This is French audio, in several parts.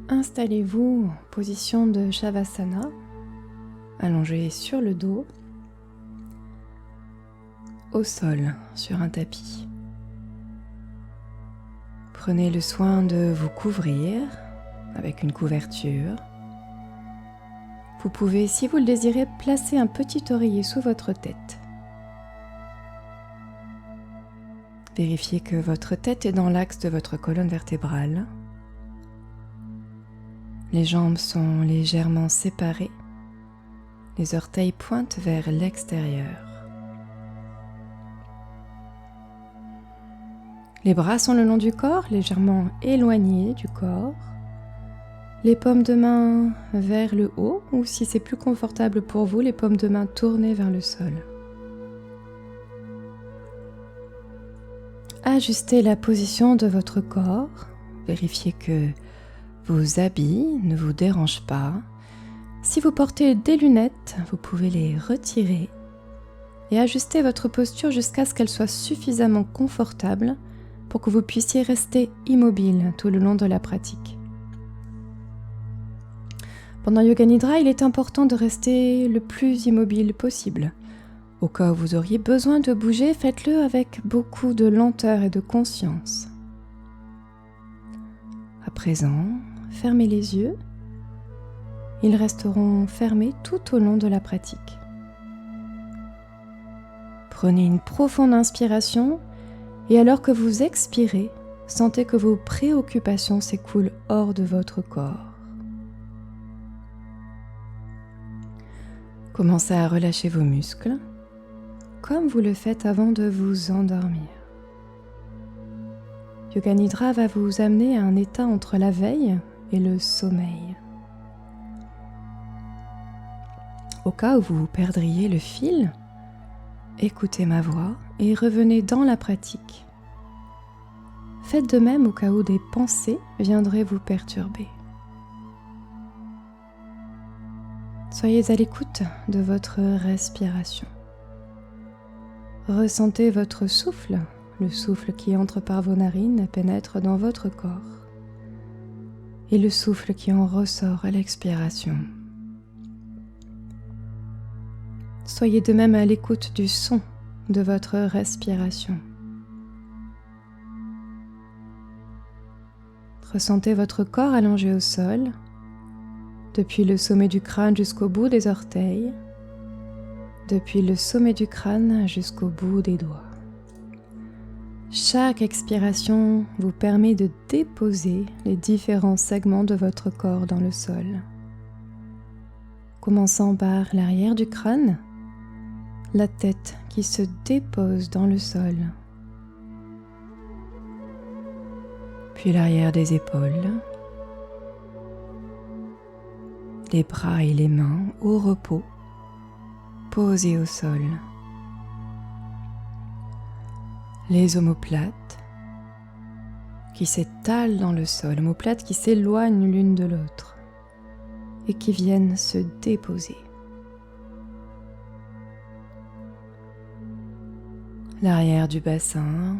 Installez-vous en position de Shavasana, allongé sur le dos, au sol, sur un tapis. Prenez le soin de vous couvrir avec une couverture. Vous pouvez, si vous le désirez, placer un petit oreiller sous votre tête. Vérifiez que votre tête est dans l'axe de votre colonne vertébrale. Les jambes sont légèrement séparées. Les orteils pointent vers l'extérieur. Les bras sont le long du corps, légèrement éloignés du corps. Les paumes de main vers le haut, ou si c'est plus confortable pour vous, les paumes de main tournées vers le sol. Ajustez la position de votre corps. Vérifiez que vos habits ne vous dérangent pas. Si vous portez des lunettes, vous pouvez les retirer et ajuster votre posture jusqu'à ce qu'elle soit suffisamment confortable pour que vous puissiez rester immobile tout le long de la pratique. Pendant Yoga Nidra, il est important de rester le plus immobile possible. Au cas où vous auriez besoin de bouger, faites-le avec beaucoup de lenteur et de conscience. À présent, fermez les yeux. Ils resteront fermés tout au long de la pratique. Prenez une profonde inspiration et alors que vous expirez, sentez que vos préoccupations s'écoulent hors de votre corps. Commencez à relâcher vos muscles, comme vous le faites avant de vous endormir. Yoga Nidra va vous amener à un état entre la veille et le sommeil. Au cas où vous perdriez le fil, écoutez ma voix et revenez dans la pratique. Faites de même au cas où des pensées viendraient vous perturber. Soyez à l'écoute de votre respiration. Ressentez votre souffle, le souffle qui entre par vos narines pénètre dans votre corps, et le souffle qui en ressort à l'expiration. Soyez de même à l'écoute du son de votre respiration. Ressentez votre corps allongé au sol, depuis le sommet du crâne jusqu'au bout des orteils, depuis le sommet du crâne jusqu'au bout des doigts. Chaque expiration vous permet de déposer les différents segments de votre corps dans le sol. Commençant par l'arrière du crâne, la tête qui se dépose dans le sol, puis l'arrière des épaules, les bras et les mains au repos, posés au sol, les omoplates qui s'étalent dans le sol, omoplates qui s'éloignent l'une de l'autre et qui viennent se déposer. L'arrière du bassin,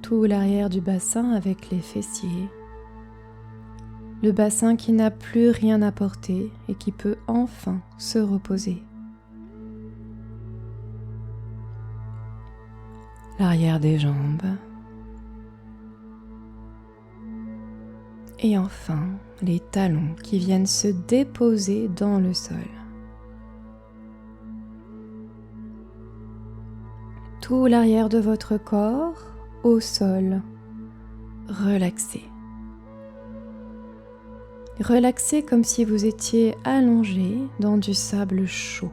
tout l'arrière du bassin avec les fessiers, le bassin qui n'a plus rien à porter et qui peut enfin se reposer. L'arrière des jambes. Et enfin, les talons qui viennent se déposer dans le sol. Tout l'arrière de votre corps au sol, relaxé. Relaxez comme si vous étiez allongé dans du sable chaud.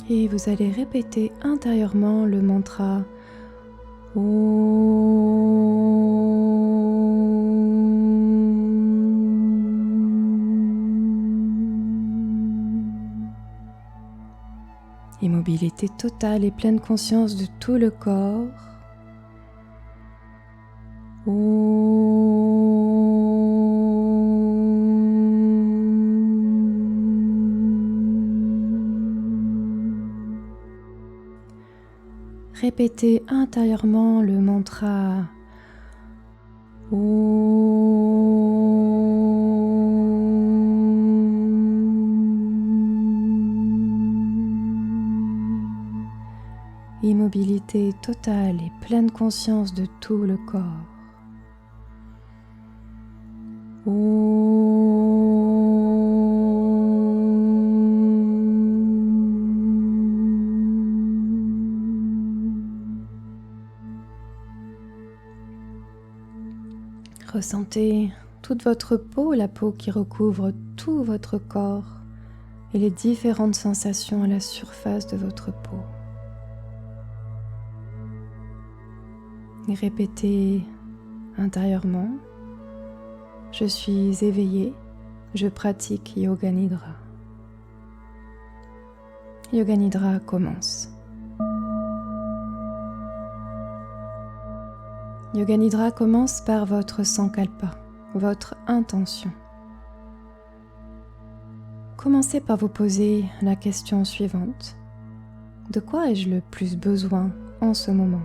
Et vous allez répéter intérieurement le mantra Immobilité totale et pleine conscience de tout le corps. répétez intérieurement le mantra Immobilité totale et pleine conscience de tout le corps. Ressentez toute votre peau, la peau qui recouvre tout votre corps et les différentes sensations à la surface de votre peau. Et répétez intérieurement, je suis éveillé, je pratique Yoga Nidra. Yoga Nidra commence. Yoga Nidra commence par votre Sankalpa, votre intention. Commencez par vous poser la question suivante. De quoi ai-je le plus besoin en ce moment ?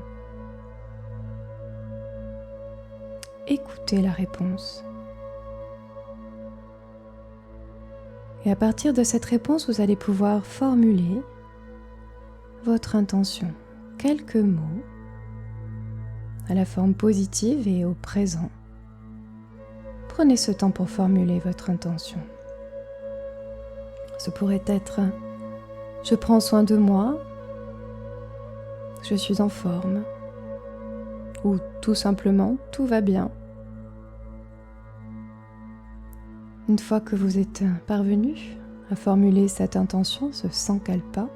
Écoutez la réponse. Et à partir de cette réponse, vous allez pouvoir formuler votre intention. Quelques mots à la forme positive et au présent. Prenez ce temps pour formuler votre intention. Ce pourrait être « Je prends soin de moi »,« Je suis en forme » ou tout simplement « Tout va bien ». Une fois que vous êtes parvenu à formuler cette intention, ce Sankalpa,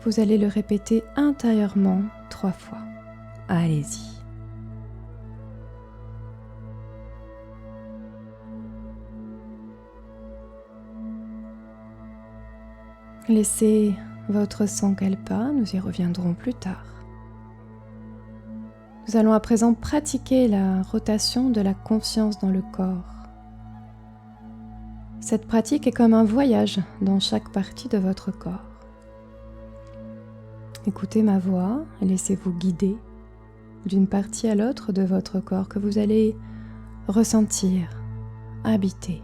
vous allez le répéter intérieurement 3 fois. Allez-y. Laissez votre Sankalpa, nous y reviendrons plus tard. Nous allons à présent pratiquer la rotation de la conscience dans le corps. Cette pratique est comme un voyage dans chaque partie de votre corps. Écoutez ma voix et laissez-vous guider d'une partie à l'autre de votre corps que vous allez ressentir, habiter.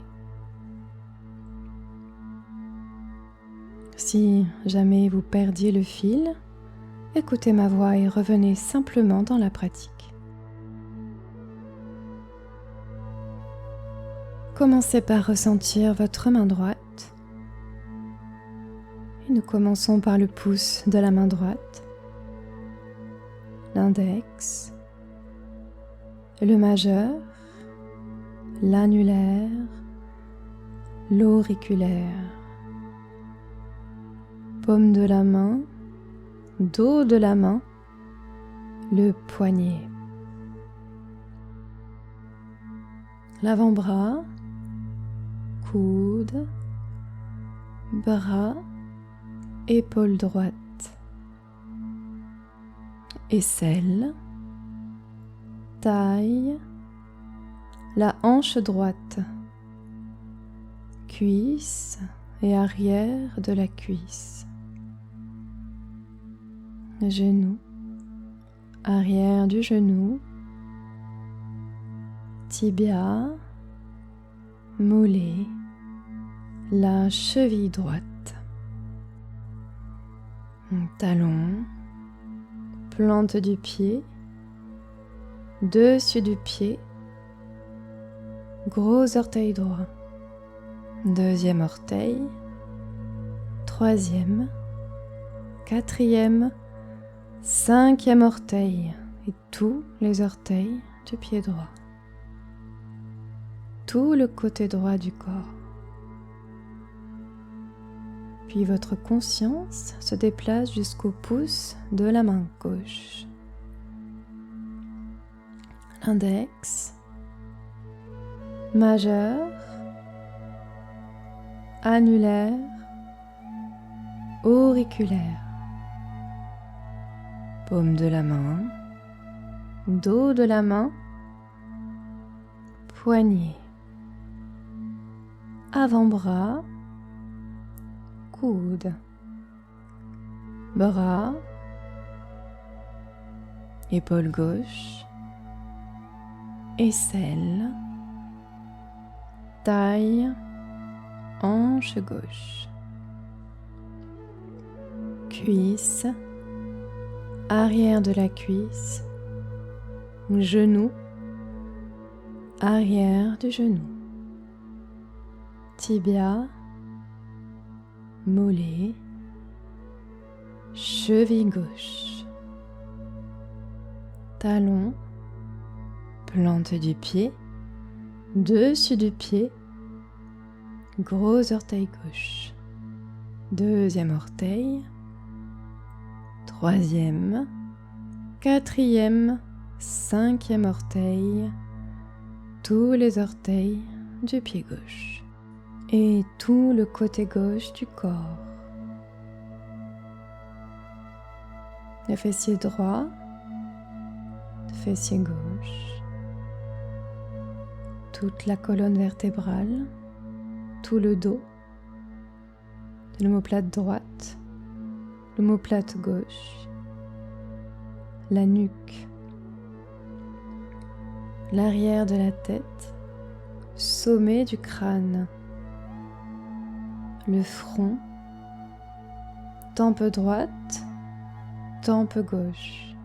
Si jamais vous perdiez le fil, écoutez ma voix et revenez simplement dans la pratique. Commencez par ressentir votre main droite. Et nous commençons par le pouce de la main droite, l'index, le majeur, l'annulaire, l'auriculaire, paume de la main, dos de la main, le poignet, l'avant-bras, coude, bras, épaule droite, aisselle, taille, la hanche droite, cuisse et arrière de la cuisse, genou, arrière du genou, tibia, mollet, la cheville droite, talon, plante du pied, dessus du pied, gros orteil droit, deuxième orteil, troisième, quatrième, cinquième orteil et tous les orteils du pied droit. Tout le côté droit du corps. Puis votre conscience se déplace jusqu'au pouce de la main gauche. L'index, majeur, annulaire, auriculaire, paume de la main, dos de la main, poignet, avant-bras, coude, bras, épaule gauche, aisselle, taille, hanche gauche, cuisse, arrière de la cuisse, genou, arrière du genou, tibia, mollet, cheville gauche, talon, plante du pied, dessus du pied, gros orteil gauche, deuxième orteil, troisième, quatrième, cinquième orteil, tous les orteils du pied gauche et tout le côté gauche du corps. Le fessier droit, le fessier gauche, toute la colonne vertébrale, tout le dos, l'omoplate droite, l'omoplate gauche, la nuque, l'arrière de la tête, sommet du crâne, le front, tempe droite, tempe gauche,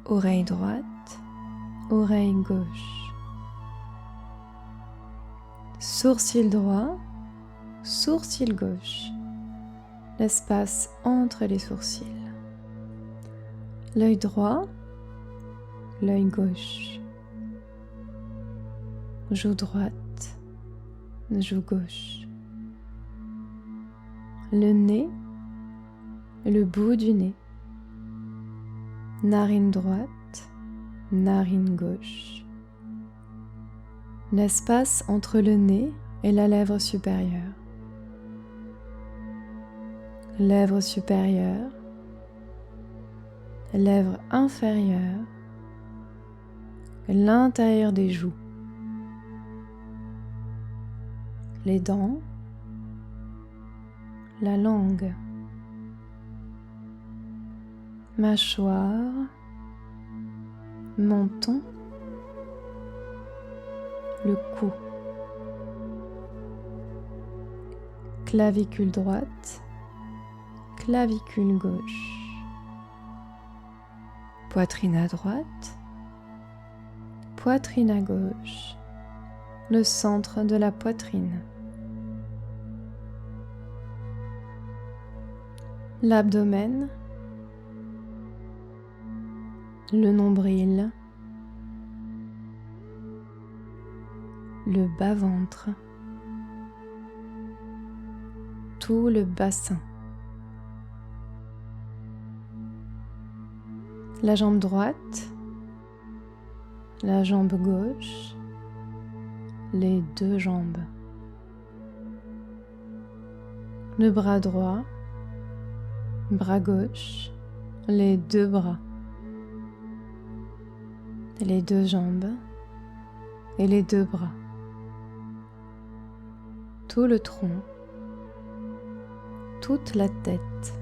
oreille droite, oreille gauche, sourcil droit, sourcil gauche, l'espace entre les sourcils, l'œil droit, l'œil gauche, joue droite, joue gauche, le nez, le bout du nez, narine droite, narine gauche, l'espace entre le nez et la lèvre supérieure, lèvre supérieure, lèvre inférieure, l'intérieur des joues, les dents, la langue, mâchoire, menton, le cou, clavicule droite, clavicule gauche, poitrine à droite, poitrine à gauche, le centre de la poitrine, l'abdomen, le nombril, le bas-ventre, tout le bassin, la jambe droite, la jambe gauche, les deux jambes, le bras droit, bras gauche, les deux bras, les deux jambes et les deux bras, tout le tronc, toute la tête,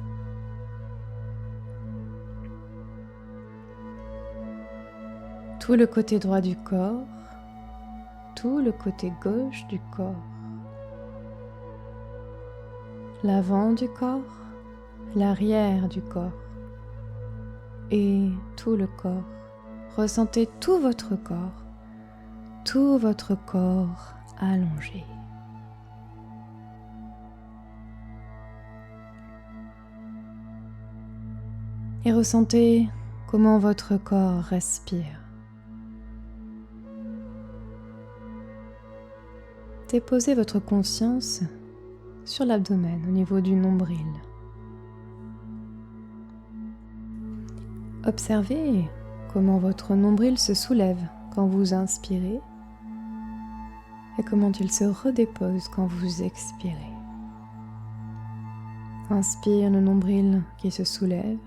tout le côté droit du corps, tout le côté gauche du corps, l'avant du corps, l'arrière du corps et tout le corps. Ressentez tout votre corps allongé. Et ressentez comment votre corps respire. Déposez votre conscience sur l'abdomen au niveau du nombril. Observez comment votre nombril se soulève quand vous inspirez et comment il se redépose quand vous expirez. Inspire le nombril qui se soulève.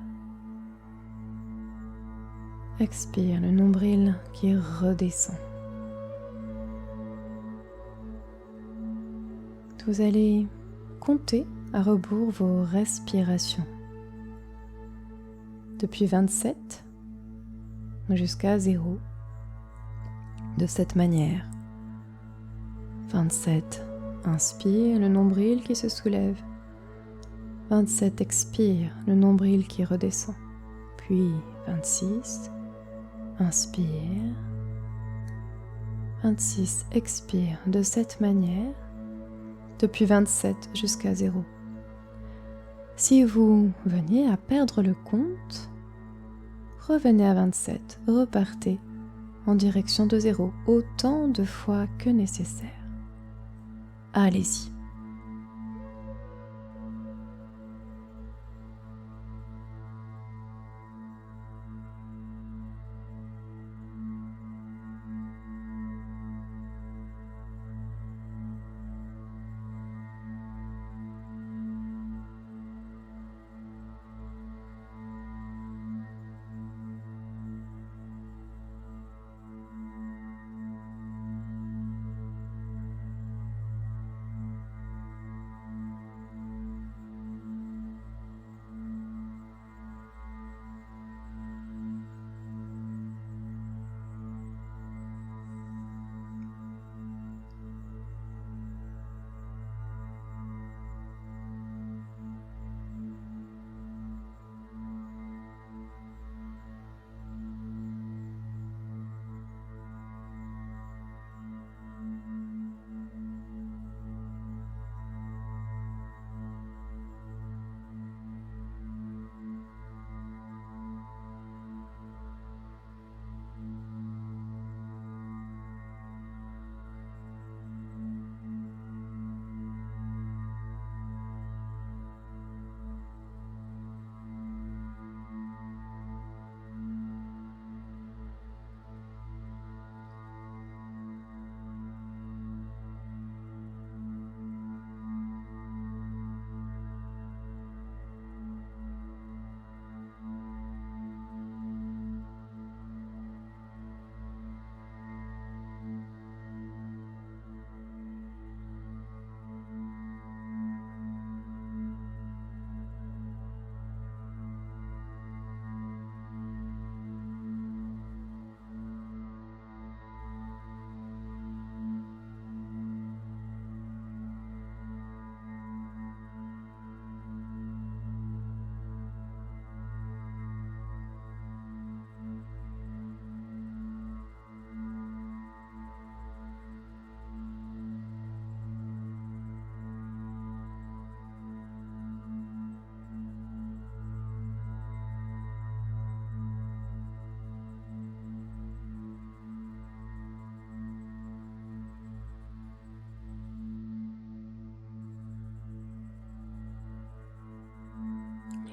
Expire le nombril qui redescend. Vous allez compter à rebours vos respirations. Depuis 27 jusqu'à 0. De cette manière. 27. Inspire, le nombril qui se soulève. 27. Expire, le nombril qui redescend. Puis 26. Inspire. 26. Expire de cette manière. Depuis 27 jusqu'à 0. Si vous veniez à perdre le compte, revenez à 27, repartez en direction de 0 autant de fois que nécessaire. Allez-y.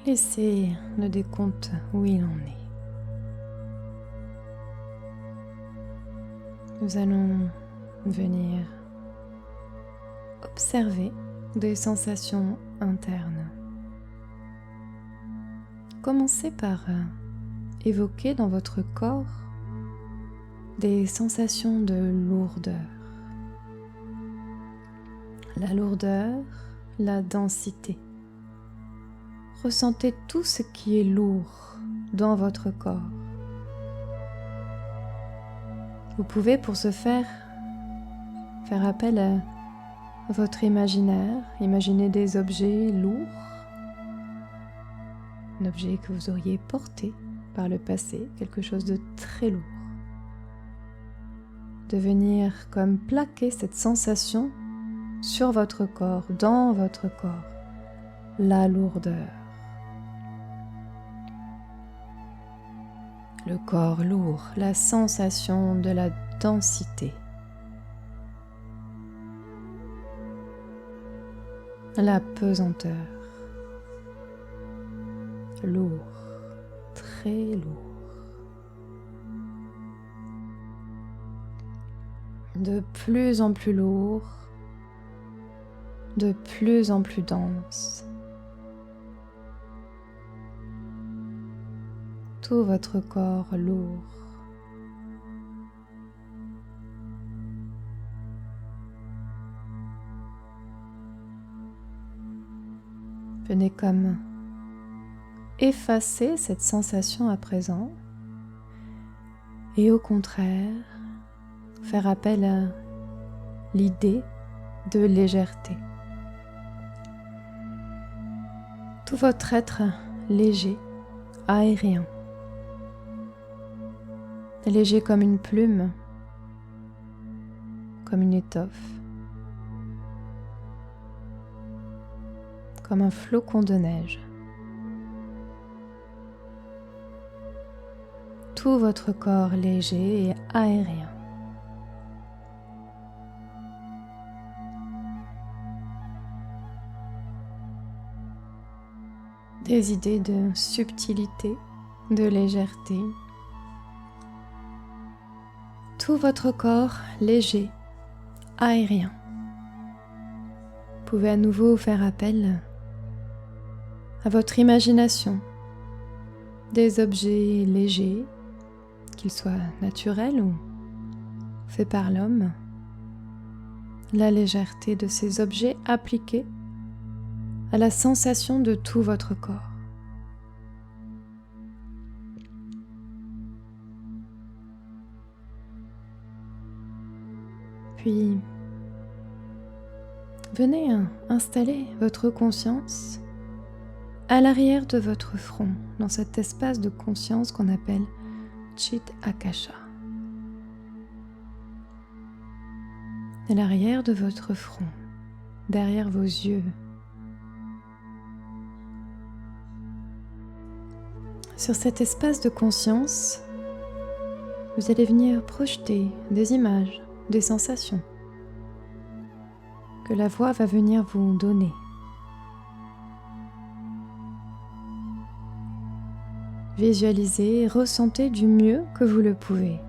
Laissez le décompte où il en est. Nous allons venir observer des sensations internes. Commencez par évoquer dans votre corps des sensations de lourdeur. La lourdeur, la densité. Ressentez tout ce qui est lourd dans votre corps. Vous pouvez pour ce faire appel à votre imaginaire, imaginez des objets lourds, un objet que vous auriez porté par le passé, quelque chose de très lourd. De venir comme plaquer cette sensation sur votre corps, dans votre corps, la lourdeur. Le corps lourd, la sensation de la densité. La pesanteur. Lourd, très lourd. De plus en plus lourd, de plus en plus dense. Tout votre corps lourd. Venez comme effacer cette sensation à présent et au contraire, faire appel à l'idée de légèreté. Tout votre être léger, aérien, léger comme une plume, comme une étoffe, comme un flocon de neige. Tout votre corps léger et aérien. Des idées de subtilité, de légèreté. Tout votre corps léger, aérien. Vous pouvez à nouveau faire appel à votre imagination, des objets légers, qu'ils soient naturels ou faits par l'homme, la légèreté de ces objets appliqués à la sensation de tout votre corps. Puis, venez installer votre conscience à l'arrière de votre front, dans cet espace de conscience qu'on appelle Chit Akasha. À l'arrière de votre front, derrière vos yeux. Sur cet espace de conscience, vous allez venir projeter des images, des sensations que la voix va venir vous donner. Visualisez et ressentez du mieux que vous le pouvez.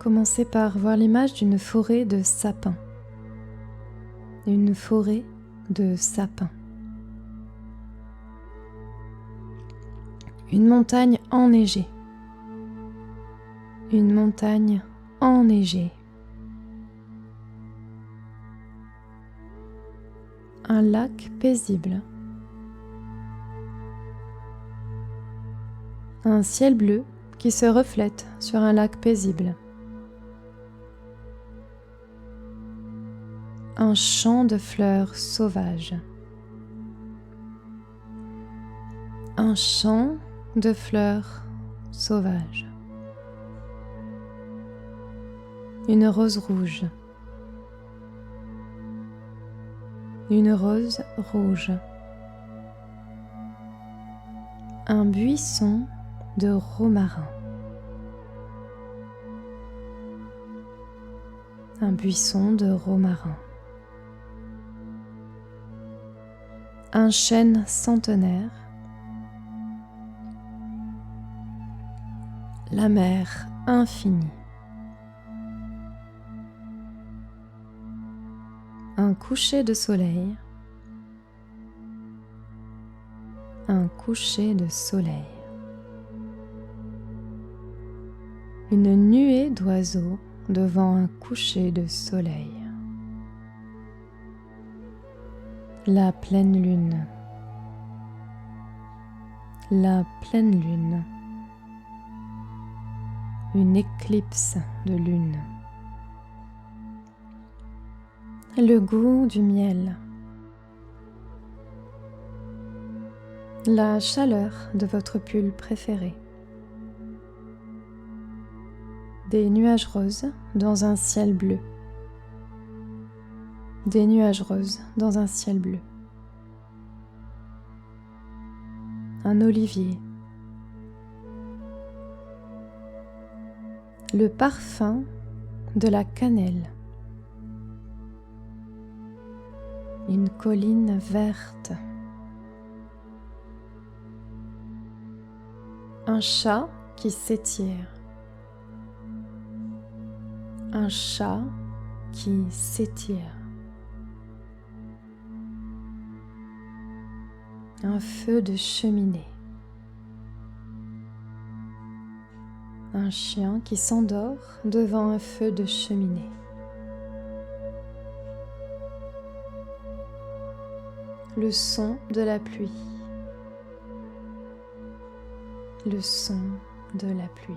Commencez par voir l'image d'une forêt de sapins. Une forêt de sapins. Une montagne enneigée. Une montagne enneigée. Un lac paisible. Un ciel bleu qui se reflète sur un lac paisible. Un champ de fleurs sauvages. Un champ de fleurs sauvages. Une rose rouge. Une rose rouge. Un buisson de romarin. Un buisson de romarin. Un chêne centenaire. La mer infinie. Un coucher de soleil. Un coucher de soleil. Une nuée d'oiseaux devant un coucher de soleil. La pleine lune. La pleine lune. Une éclipse de lune. Le goût du miel. La chaleur de votre pull préféré. Des nuages roses dans un ciel bleu. Des nuages roses dans un ciel bleu. Un olivier. Le parfum de la cannelle. Une colline verte. Un chat qui s'étire. Un chat qui s'étire. Un feu de cheminée. Un chien qui s'endort devant un feu de cheminée. Le son de la pluie. le son de la pluie.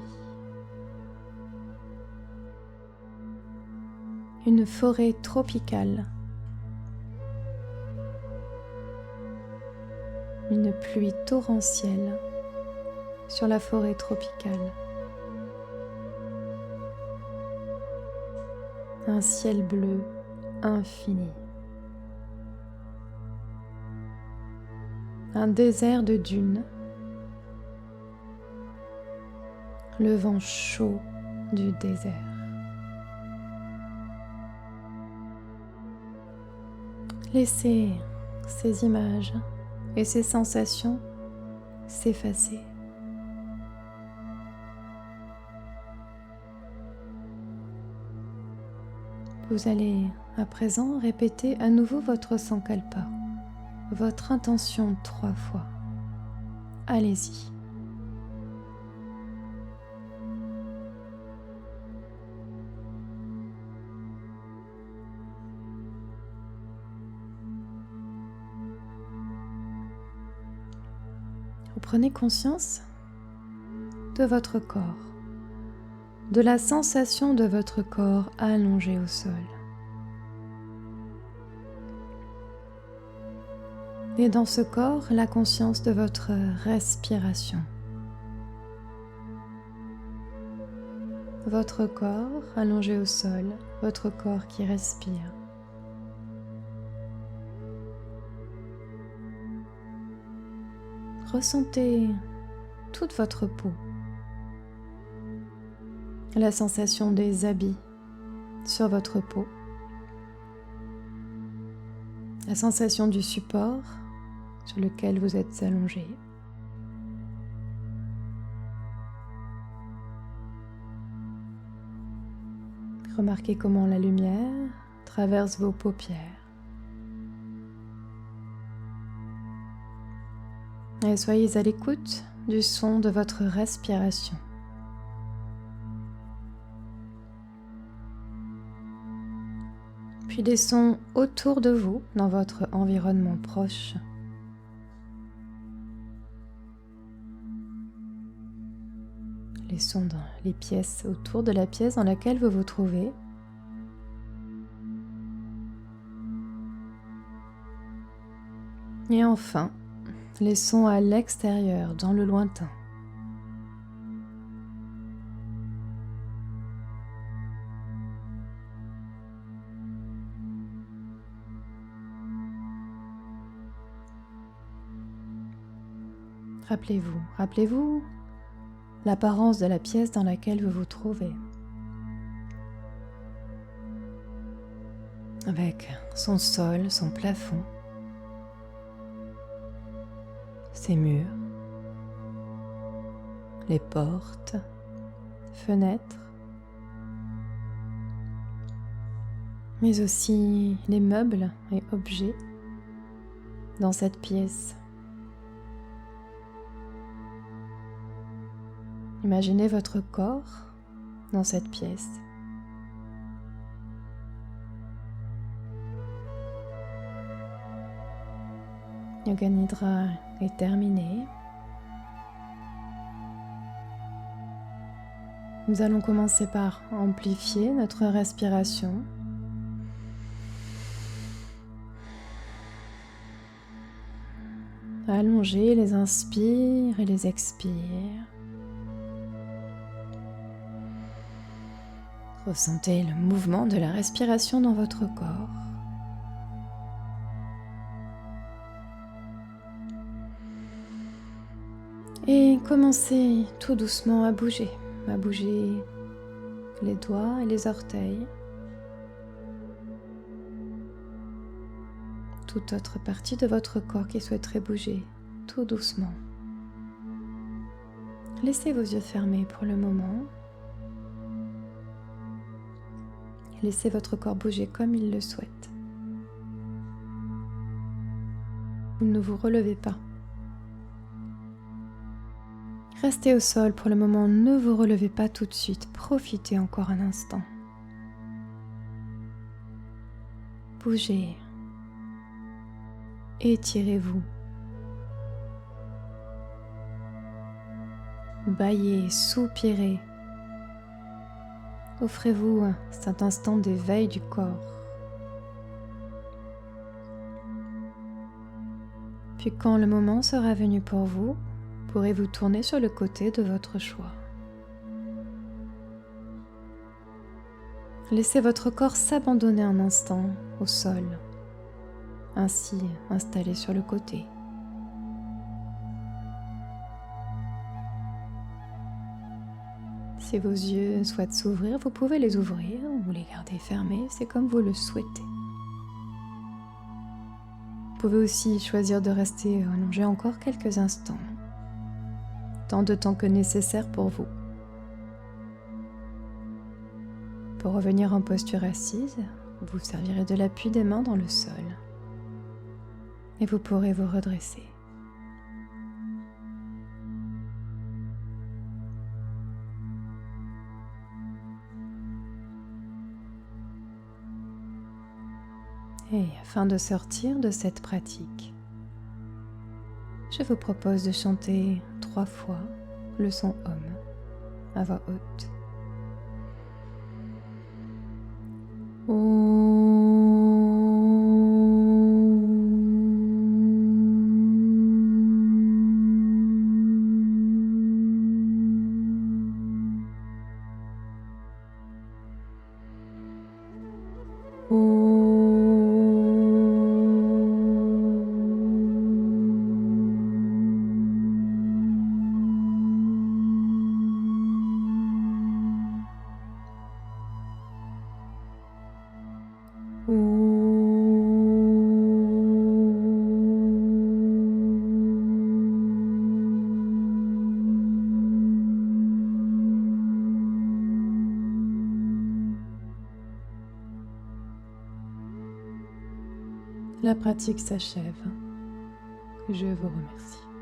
Une forêt tropicale. Une pluie torrentielle sur la forêt tropicale. Un ciel bleu infini. Un désert de dunes. Le vent chaud du désert. Laissez ces images et ces sensations s'effacer. Vous allez à présent répéter à nouveau votre sankalpa, votre intention 3 fois. Allez-y. Vous prenez conscience de votre corps, de la sensation de votre corps allongé au sol. Et dans ce corps, la conscience de votre respiration. Votre corps allongé au sol, votre corps qui respire. Ressentez toute votre peau, la sensation des habits sur votre peau, la sensation du support sur lequel vous êtes allongé. Remarquez comment la lumière traverse vos paupières. Et soyez à l'écoute du son de votre respiration. Puis des sons autour de vous, dans votre environnement proche. Les sons dans les pièces autour de la pièce dans laquelle vous vous trouvez. Et enfin, les sons à l'extérieur, dans le lointain. Rappelez-vous l'apparence de la pièce dans laquelle vous vous trouvez. Avec son sol, son plafond, ses murs, les portes, fenêtres, mais aussi les meubles et objets dans cette pièce. Imaginez votre corps dans cette pièce. Yoga Nidra est terminé. Nous allons commencer par amplifier notre respiration. Allonger les inspires et les expires. Ressentez le mouvement de la respiration dans votre corps. Et commencez tout doucement à bouger les doigts et les orteils. Toute autre partie de votre corps qui souhaiterait bouger tout doucement. Laissez vos yeux fermés pour le moment. Laissez votre corps bouger comme il le souhaite. Vous ne vous relevez pas. Restez au sol pour le moment, ne vous relevez pas tout de suite. Profitez encore un instant. Bougez. Étirez-vous. bâillez, soupirez. Offrez-vous cet instant d'éveil du corps. Puis quand le moment sera venu pour vous, pourrez vous tourner sur le côté de votre choix. Laissez votre corps s'abandonner un instant au sol, ainsi installé sur le côté. Si vos yeux souhaitent s'ouvrir, vous pouvez les ouvrir ou les garder fermés, c'est comme vous le souhaitez. Vous pouvez aussi choisir de rester allongé encore quelques instants, tant de temps que nécessaire pour vous. Pour revenir en posture assise, vous servirez de l'appui des mains dans le sol et vous pourrez vous redresser. Et afin de sortir de cette pratique, je vous propose de chanter 3 fois le son Om à voix haute. La pratique s'achève. Je vous remercie.